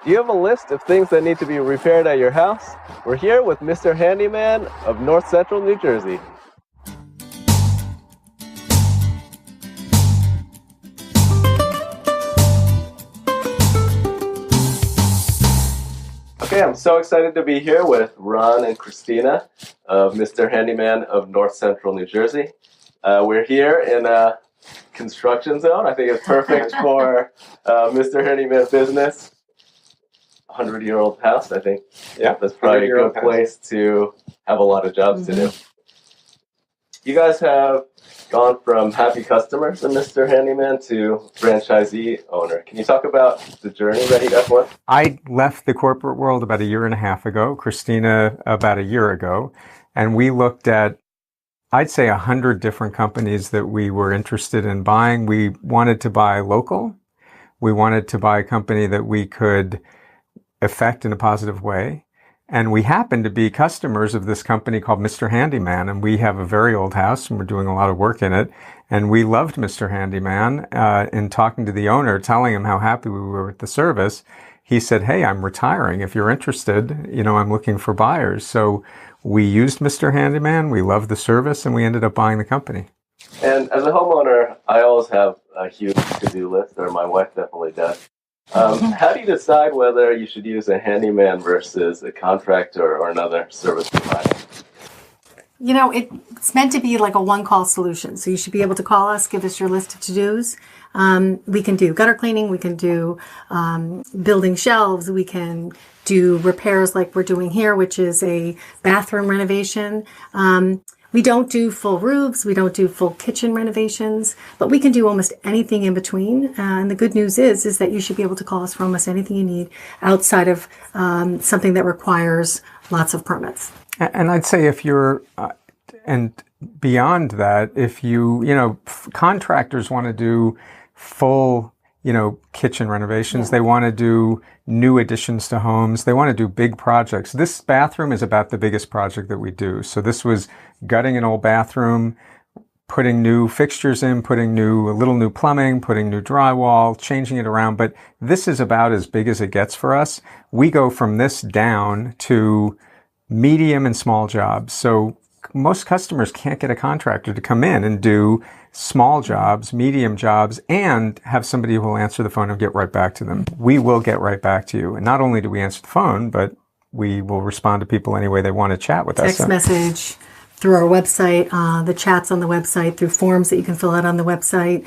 Do you have a list of things that need to be repaired at your house? We're here with Mr. Handyman of North Central New Jersey. Okay, I'm so excited to be here with Ron and Christina of Mr. Handyman of North Central New Jersey. We're here in a construction zone. I think it's perfect for Mr. Handyman business. 100-year-old house, I think. Yeah, that's probably a good place to have a lot of jobs to do. You guys have gone from happy customers of Mr. Handyman to franchisee owner. Can you talk about the journey that you guys went? I left the corporate world about 1.5 years ago, Christina about 1 year ago, and we looked at, I'd say, 100 different companies that we were interested in buying. We wanted to buy local. We wanted to buy a company that we could affect in a positive way. And we happen to be customers of this company called Mr. Handyman. And we have a very old house and we're doing a lot of work in it. And we loved Mr. Handyman. In talking to the owner, telling him how happy we were with the service, he said, "Hey, I'm retiring. If you're interested, I'm looking for buyers." So we used Mr. Handyman. We loved the service and we ended up buying the company. And as a homeowner, I always have a huge to-do list, or my wife definitely does. How do you decide whether you should use a handyman versus a contractor or another service provider? It's meant to be like a one-call solution. So you should be able to call us, give us your list of to-dos. We can do gutter cleaning. We can do building shelves. We can do repairs like we're doing here, which is a bathroom renovation. We don't do full roofs. We don't do full kitchen renovations, but we can do almost anything in between. And the good news is that you should be able to call us for almost anything you need outside of something that requires lots of permits. And I'd say if you're, and beyond that, if contractors want to do full, kitchen renovations. Yeah. They want to do new additions to homes. They want to do big projects. This bathroom is about the biggest project that we do. So this was gutting an old bathroom, putting new fixtures in, putting a little new plumbing, putting new drywall, changing it around. But this is about as big as it gets for us. We go from this down to medium and small jobs. So most customers can't get a contractor to come in and do small jobs, medium jobs, and have somebody who will answer the phone and get right back to them. We will get right back to you. And not only do we answer the phone, but we will respond to people any way they want to chat with us. Text message, through our website, the chats on the website, through forms that you can fill out on the website,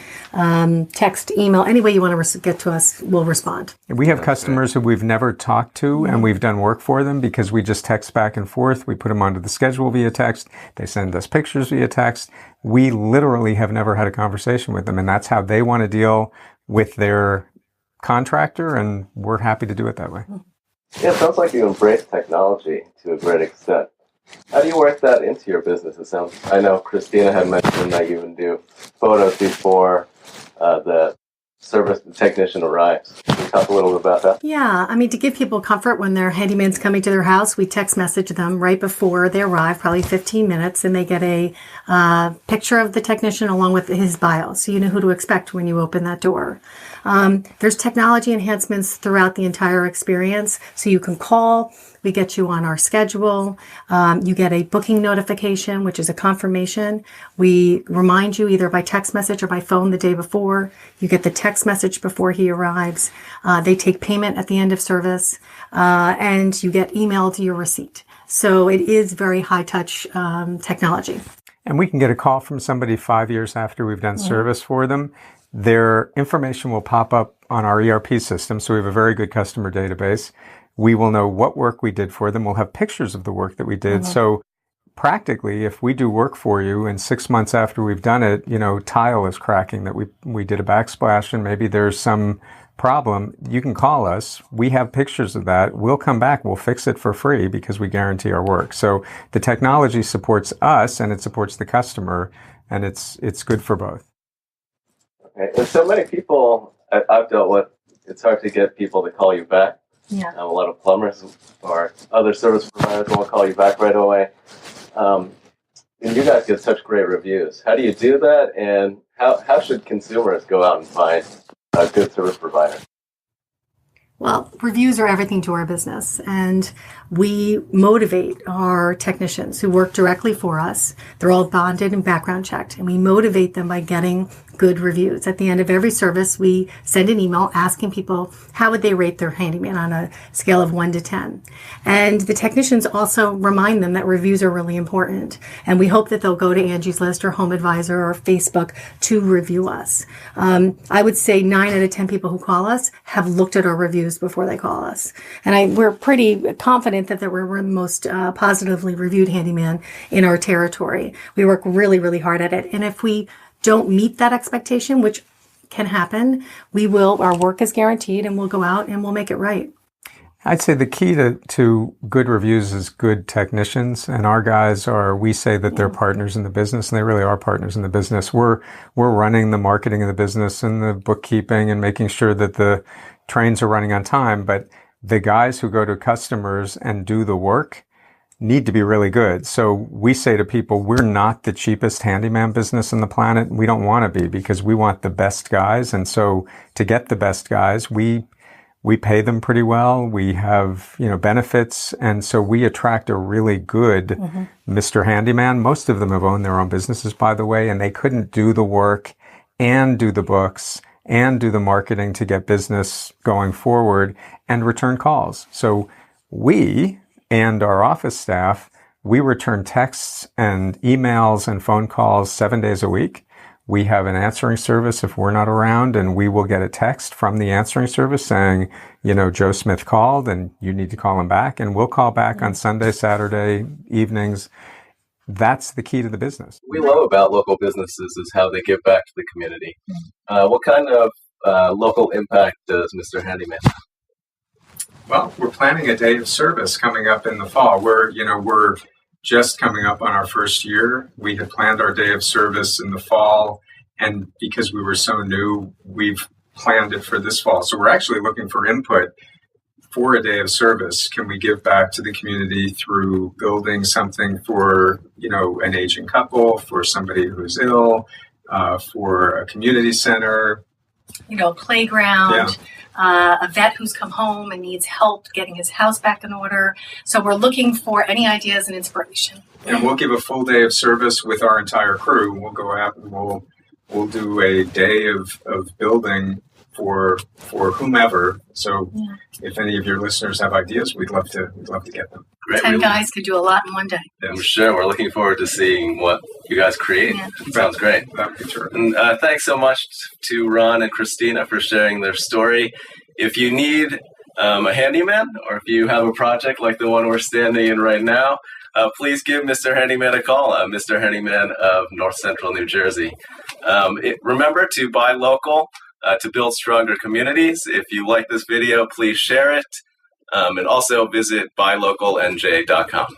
text, email, any way you want to get to us, we'll respond. We have customers who we've never talked to, and we've done work for them because we just text back and forth. We put them onto the schedule via text. They send us pictures via text. We literally have never had a conversation with them, and that's how they want to deal with their contractor, and we're happy to do it that way. Yeah, it sounds like you embrace technology to a great extent. How do you work that into your business? I know Christina had mentioned that you even do photos before the service technician arrives. Can you talk a little bit about that? Yeah, to give people comfort when their handyman's coming to their house, we text message them right before they arrive, probably 15 minutes, and they get a picture of the technician along with his bio, so you know who to expect when you open that door. There's technology enhancements throughout the entire experience, so you can call. We get you on our schedule. You get a booking notification, which is a confirmation. We remind you either by text message or by phone the day before. You get the text message before he arrives. They take payment at the end of service, and you get emailed your receipt. So it is very high-touch technology. And we can get a call from somebody 5 years after we've done service for them. Their information will pop up on our ERP system, so we have a very good customer database. We will know what work we did for them. We'll have pictures of the work that we did. So practically, if we do work for you and 6 months after we've done it, tile is cracking, that we did a backsplash and maybe there's some problem, you can call us. We have pictures of that. We'll come back. We'll fix it for free because we guarantee our work. So the technology supports us and it supports the customer, and it's good for both. Okay. And so many people I've dealt with, it's hard to get people to call you back. Yeah. A lot of plumbers or other service providers won't call you back right away. And you guys get such great reviews. How do you do that? And how should consumers go out and find a good service provider? Well, reviews are everything to our business, and we motivate our technicians who work directly for us. They're all bonded and background checked, and we motivate them by getting good reviews. At the end of every service, we send an email asking people how would they rate their handyman on a scale of 1 to 10. And the technicians also remind them that reviews are really important, and we hope that they'll go to Angie's List or Home Advisor or Facebook to review us. I would say 9 out of 10 people who call us have looked at our reviews before they call us. And we're pretty confident that we're the most positively reviewed handyman in our territory. We work really, really hard at it. And if we don't meet that expectation, which can happen, our work is guaranteed and we'll go out and we'll make it right. I'd say the key to good reviews is good technicians, and our guys we say that they're partners in the business, and they really are partners in the business. We're running the marketing of the business and the bookkeeping and making sure that the trains are running on time, but the guys who go to customers and do the work need to be really good. So we say to people, we're not the cheapest handyman business on the planet. We don't want to be, because we want the best guys. And so to get the best guys, we pay them pretty well. We have, benefits. And so we attract a really good Mr. Handyman. Most of them have owned their own businesses, by the way, and they couldn't do the work and do the books and do the marketing to get business going forward and return calls. So we and our office staff, we return texts and emails and phone calls 7 days a week. We have an answering service if we're not around, and we will get a text from the answering service saying, Joe Smith called and you need to call him back, and we'll call back on Sunday, Saturday evenings. That's the key to the business. We love about local businesses is how they give back to the community. What kind of local impact does Mr. Handyman have? Well, we're planning a day of service coming up in the fall. We're just coming up on our first year. We had planned our day of service in the fall, and because we were so new, we've planned it for this fall. So we're actually looking for input for a day of service. Can we give back to the community through building something for, an aging couple, for somebody who's ill, for a community center? Playground, a vet who's come home and needs help getting his house back in order. So we're looking for any ideas and inspiration. And we'll give a full day of service with our entire crew. We'll go out and we'll do a day of building for whomever. So if any of your listeners have ideas, we'd love to get them. Great. 10 guys could do a lot in one day. Yeah, I'm sure. We're looking forward to seeing what you guys create. Yeah. Sounds great. That'd be true. And thanks so much to Ron and Christina for sharing their story. If you need a handyman, or if you have a project like the one we're standing in right now, please give Mr. Handyman a call. Mr. Handyman of North Central New Jersey. Remember to buy local to build stronger communities. If you like this video, please share it. And also visit buylocalnj.com.